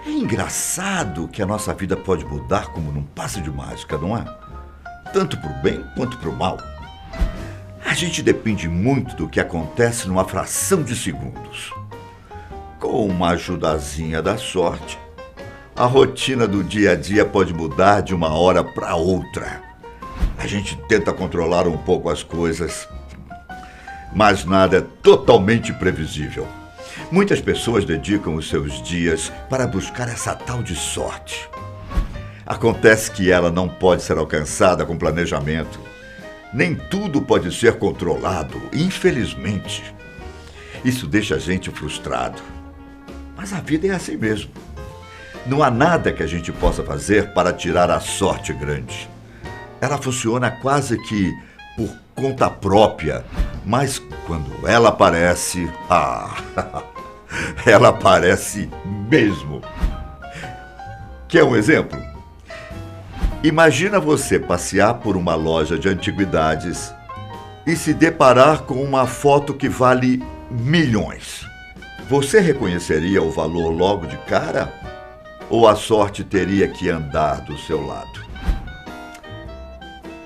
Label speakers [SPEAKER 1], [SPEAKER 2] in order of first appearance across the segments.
[SPEAKER 1] É engraçado que a nossa vida pode mudar como num passe de mágica, não é? Tanto para o bem quanto para o mal. A gente depende muito do que acontece numa fração de segundos. Com uma ajudazinha da sorte, a rotina do dia a dia pode mudar de uma hora para outra. A gente tenta controlar um pouco as coisas, mas nada é totalmente previsível. Muitas pessoas dedicam os seus dias para buscar essa tal de sorte. Acontece que ela não pode ser alcançada com planejamento. Nem tudo pode ser controlado, infelizmente. Isso deixa a gente frustrado. Mas a vida é assim mesmo. Não há nada que a gente possa fazer para tirar a sorte grande. Ela funciona quase que por conta própria, mas quando ela aparece, ela aparece mesmo. Quer um exemplo? Imagina você passear por uma loja de antiguidades e se deparar com uma foto que vale milhões. Você reconheceria o valor logo de cara? Ou a sorte teria que andar do seu lado?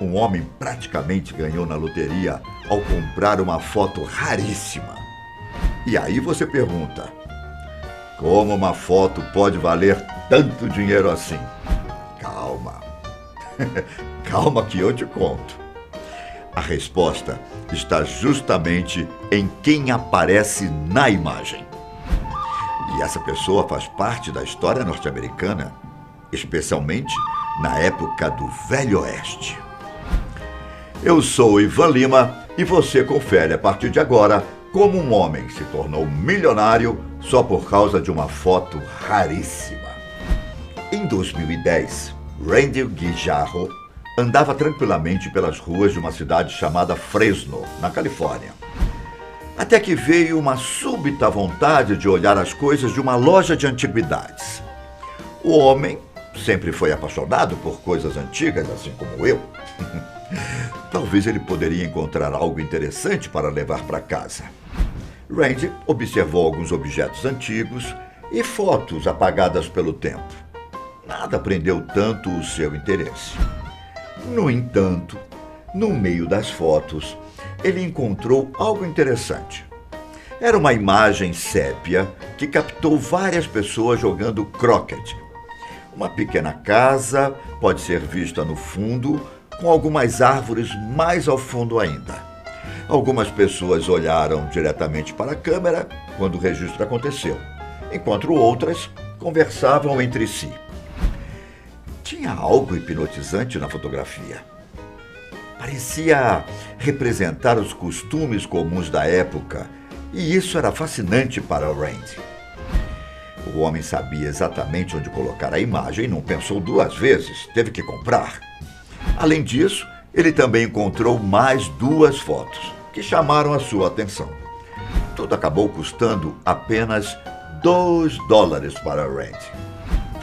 [SPEAKER 1] Um homem praticamente ganhou na loteria ao comprar uma foto raríssima. E aí você pergunta, como uma foto pode valer tanto dinheiro assim? Calma. Calma que eu te conto. A resposta está justamente em quem aparece na imagem. E essa pessoa faz parte da história norte-americana, especialmente na época do Velho Oeste. Eu sou Ivan Lima e você confere a partir de agora como um homem se tornou milionário só por causa de uma foto raríssima. Em 2010, Randy Guijarro andava tranquilamente pelas ruas de uma cidade chamada Fresno, na Califórnia. Até que veio uma súbita vontade de olhar as coisas de uma loja de antiguidades. O homem sempre foi apaixonado por coisas antigas, assim como eu. Talvez ele poderia encontrar algo interessante para levar para casa. Randy observou alguns objetos antigos e fotos apagadas pelo tempo. Nada prendeu tanto o seu interesse. No entanto, no meio das fotos, ele encontrou algo interessante. Era uma imagem sépia que captou várias pessoas jogando croquete. Uma pequena casa pode ser vista no fundo, com algumas árvores mais ao fundo ainda. Algumas pessoas olharam diretamente para a câmera quando o registro aconteceu, enquanto outras conversavam entre si. Tinha algo hipnotizante na fotografia. Parecia representar os costumes comuns da época, e isso era fascinante para Randy. O homem sabia exatamente onde colocar a imagem e não pensou duas vezes, teve que comprar. Além disso, ele também encontrou mais duas fotos que chamaram a sua atenção. Tudo acabou custando apenas $2 para Randy.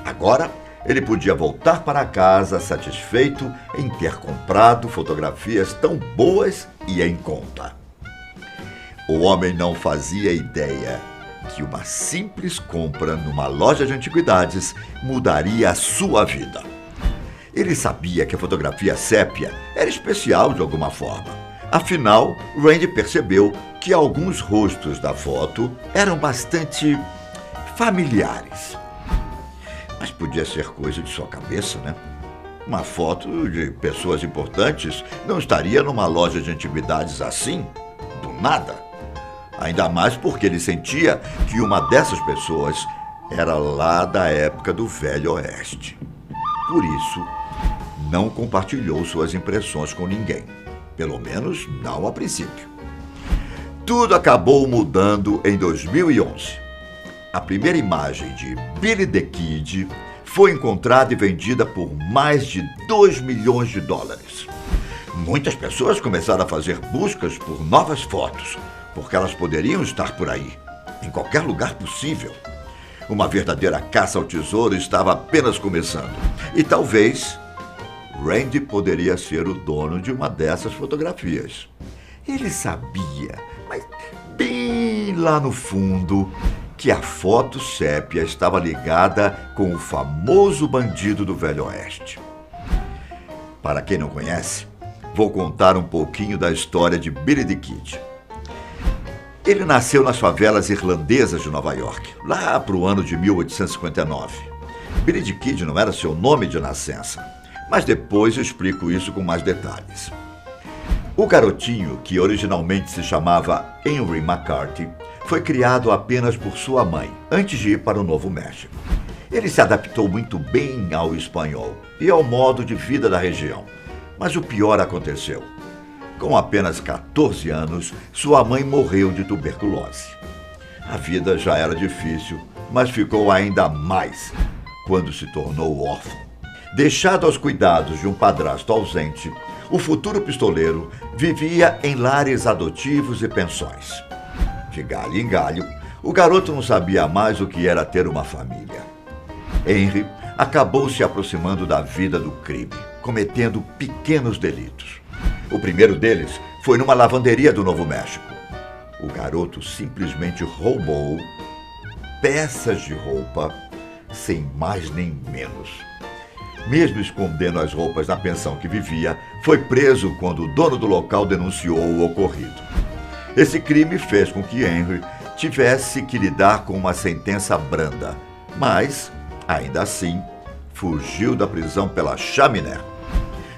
[SPEAKER 1] Agora, ele podia voltar para casa satisfeito em ter comprado fotografias tão boas e em conta. O homem não fazia ideia que uma simples compra numa loja de antiguidades mudaria a sua vida. Ele sabia que a fotografia sépia era especial de alguma forma. Afinal, Randy percebeu que alguns rostos da foto eram bastante familiares. Mas podia ser coisa de sua cabeça, né? Uma foto de pessoas importantes não estaria numa loja de antiguidades assim, do nada. Ainda mais porque ele sentia que uma dessas pessoas era lá da época do Velho Oeste. Por isso, não compartilhou suas impressões com ninguém. Pelo menos não a princípio. Tudo acabou mudando em 2011. A primeira imagem de Billy the Kid foi encontrada e vendida por mais de $2 milhões. Muitas pessoas começaram a fazer buscas por novas fotos, porque elas poderiam estar por aí, em qualquer lugar possível. Uma verdadeira caça ao tesouro estava apenas começando. E talvez Randy poderia ser o dono de uma dessas fotografias. Ele sabia, mas bem lá no fundo, que a foto sépia estava ligada com o famoso bandido do Velho Oeste. Para quem não conhece, vou contar um pouquinho da história de Billy the Kid. Ele nasceu nas favelas irlandesas de Nova York, lá para o ano de 1859. Billy the Kid não era seu nome de nascença, mas depois eu explico isso com mais detalhes. O garotinho, que originalmente se chamava Henry McCarthy, foi criado apenas por sua mãe, antes de ir para o Novo México. Ele se adaptou muito bem ao espanhol e ao modo de vida da região, mas o pior aconteceu. Com apenas 14 anos, sua mãe morreu de tuberculose. A vida já era difícil, mas ficou ainda mais quando se tornou órfão. Deixado aos cuidados de um padrasto ausente, o futuro pistoleiro vivia em lares adotivos e pensões. De galho em galho, o garoto não sabia mais o que era ter uma família. Henry acabou se aproximando da vida do crime, cometendo pequenos delitos. O primeiro deles foi numa lavanderia do Novo México. O garoto simplesmente roubou peças de roupa sem mais nem menos. Mesmo escondendo as roupas na pensão que vivia, foi preso quando o dono do local denunciou o ocorrido. Esse crime fez com que Henry tivesse que lidar com uma sentença branda, mas, ainda assim, fugiu da prisão pela chaminé.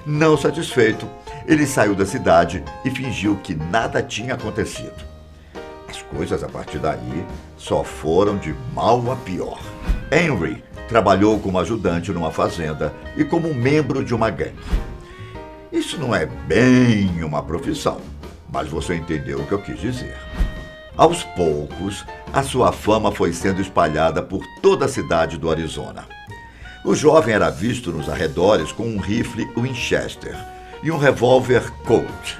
[SPEAKER 1] Não satisfeito, ele saiu da cidade e fingiu que nada tinha acontecido. As coisas a partir daí só foram de mal a pior. Henry trabalhou como ajudante numa fazenda e como membro de uma gangue. Isso não é bem uma profissão, mas você entendeu o que eu quis dizer. Aos poucos, a sua fama foi sendo espalhada por toda a cidade do Arizona. O jovem era visto nos arredores com um rifle Winchester e um revólver Colt.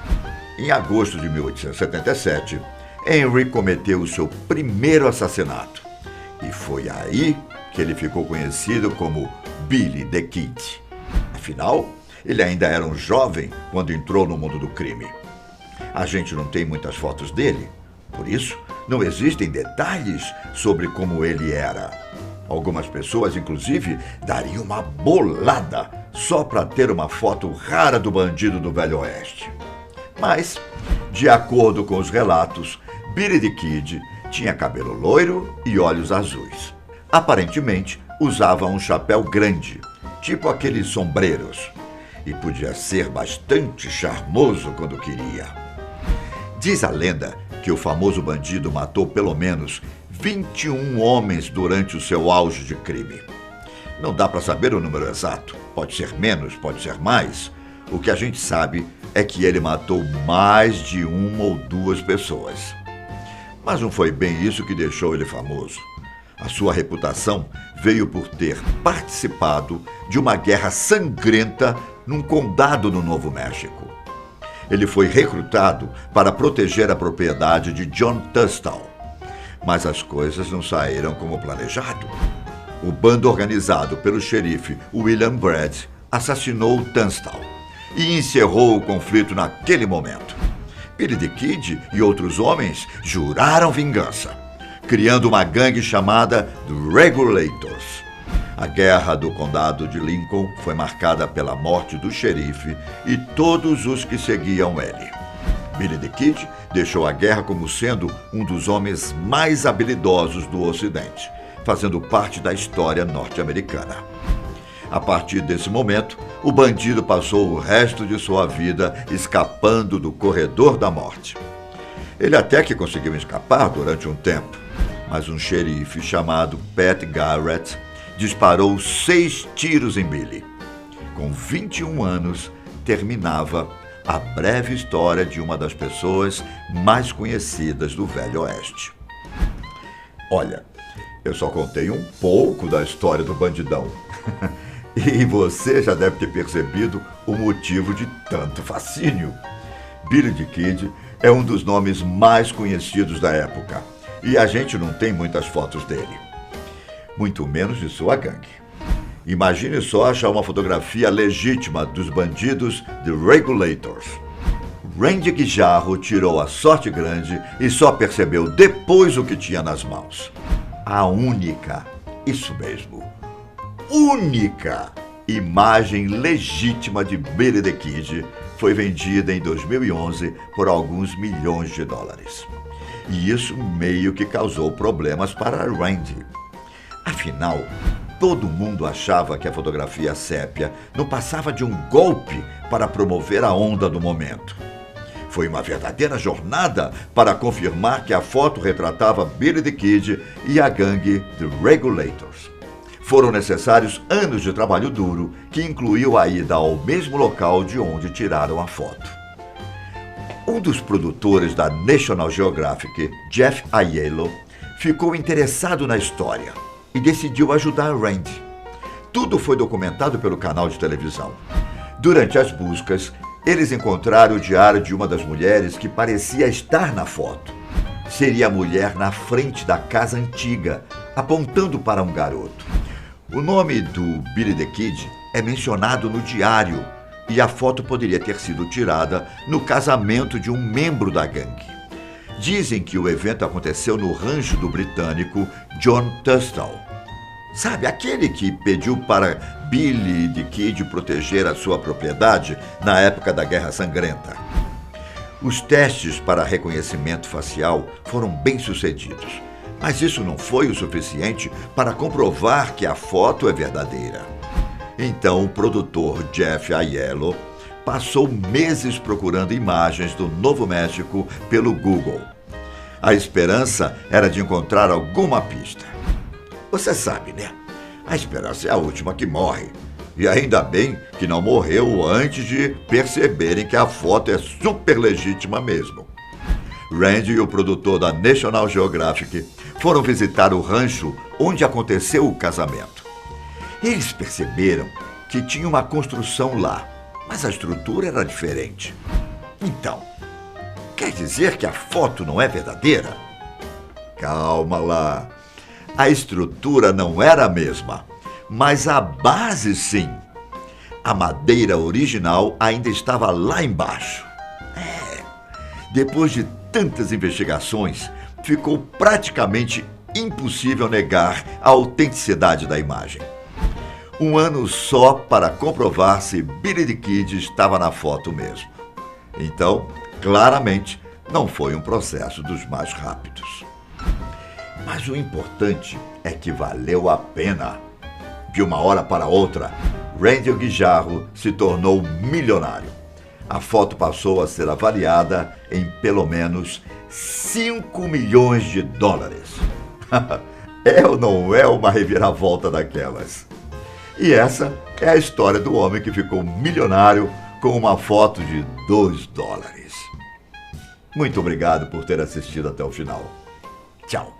[SPEAKER 1] Em agosto de 1877, Henry cometeu o seu primeiro assassinato. E foi aí que ele ficou conhecido como Billy the Kid. Afinal, ele ainda era um jovem quando entrou no mundo do crime. A gente não tem muitas fotos dele, por isso não existem detalhes sobre como ele era. Algumas pessoas, inclusive, dariam uma bolada só para ter uma foto rara do bandido do Velho Oeste. Mas, de acordo com os relatos, Billy the Kid tinha cabelo loiro e olhos azuis. Aparentemente, usava um chapéu grande, tipo aqueles sombreros, e podia ser bastante charmoso quando queria. Diz a lenda que o famoso bandido matou pelo menos 21 homens durante o seu auge de crime. Não dá para saber o número exato, pode ser menos, pode ser mais. O que a gente sabe é que ele matou mais de uma ou duas pessoas. Mas não foi bem isso que deixou ele famoso. A sua reputação veio por ter participado de uma guerra sangrenta num condado no Novo México. Ele foi recrutado para proteger a propriedade de John Tunstall. Mas as coisas não saíram como planejado. O bando organizado pelo xerife William Brad assassinou Tunstall e encerrou o conflito naquele momento. Billy the Kid e outros homens juraram vingança, criando uma gangue chamada The Regulators. A guerra do condado de Lincoln foi marcada pela morte do xerife e todos os que seguiam ele. Billy the Kid deixou a guerra como sendo um dos homens mais habilidosos do Ocidente, fazendo parte da história norte-americana. A partir desse momento, o bandido passou o resto de sua vida escapando do corredor da morte. Ele até que conseguiu escapar durante um tempo, mas um xerife chamado Pat Garrett disparou 6 tiros em Billy. Com 21 anos, terminava a breve história de uma das pessoas mais conhecidas do Velho Oeste. Olha, eu só contei um pouco da história do bandidão. E você já deve ter percebido o motivo de tanto fascínio. Billy the Kid é um dos nomes mais conhecidos da época, e a gente não tem muitas fotos dele, muito menos de sua gangue. Imagine só achar uma fotografia legítima dos bandidos The Regulators. Randy Guijarro tirou a sorte grande e só percebeu depois o que tinha nas mãos. a única, isso mesmo, única imagem legítima de Billy the Kid foi vendida em 2011 por alguns milhões de dólares. E isso meio que causou problemas para Randy. Afinal, todo mundo achava que a fotografia sépia não passava de um golpe para promover a onda do momento. Foi uma verdadeira jornada para confirmar que a foto retratava Billy the Kid e a gangue The Regulators. Foram necessários anos de trabalho duro, que incluiu a ida ao mesmo local de onde tiraram a foto. Um dos produtores da National Geographic, Jeff Aiello, ficou interessado na história e decidiu ajudar Randy. Tudo foi documentado pelo canal de televisão. Durante as buscas, eles encontraram o diário de uma das mulheres que parecia estar na foto. Seria a mulher na frente da casa antiga, apontando para um garoto. O nome do Billy the Kid é mencionado no diário e a foto poderia ter sido tirada no casamento de um membro da gangue. Dizem que o evento aconteceu no rancho do britânico John Tunstall. Sabe, aquele que pediu para Billy the Kid proteger a sua propriedade na época da Guerra Sangrenta. Os testes para reconhecimento facial foram bem-sucedidos, mas isso não foi o suficiente para comprovar que a foto é verdadeira. Então, o produtor Jeff Aiello passou meses procurando imagens do Novo México pelo Google. A esperança era de encontrar alguma pista. Você sabe, né? A esperança é a última que morre. E ainda bem que não morreu antes de perceberem que a foto é super legítima mesmo. Randy e o produtor da National Geographic foram visitar o rancho onde aconteceu o casamento. Eles perceberam que tinha uma construção lá, mas a estrutura era diferente. Então, quer dizer que a foto não é verdadeira? Calma lá. A estrutura não era a mesma, mas a base sim. A madeira original ainda estava lá embaixo. Depois de tantas investigações, ficou praticamente impossível negar a autenticidade da imagem. Um ano só para comprovar se Billy the Kid estava na foto mesmo. Então, claramente, não foi um processo dos mais rápidos. Mas o importante é que valeu a pena. De uma hora para outra, Randy Guijarro se tornou milionário. A foto passou a ser avaliada em pelo menos 5 milhões de dólares. É ou não é uma reviravolta daquelas? E essa é a história do homem que ficou milionário com uma foto de $2. Muito obrigado por ter assistido até o final. Tchau.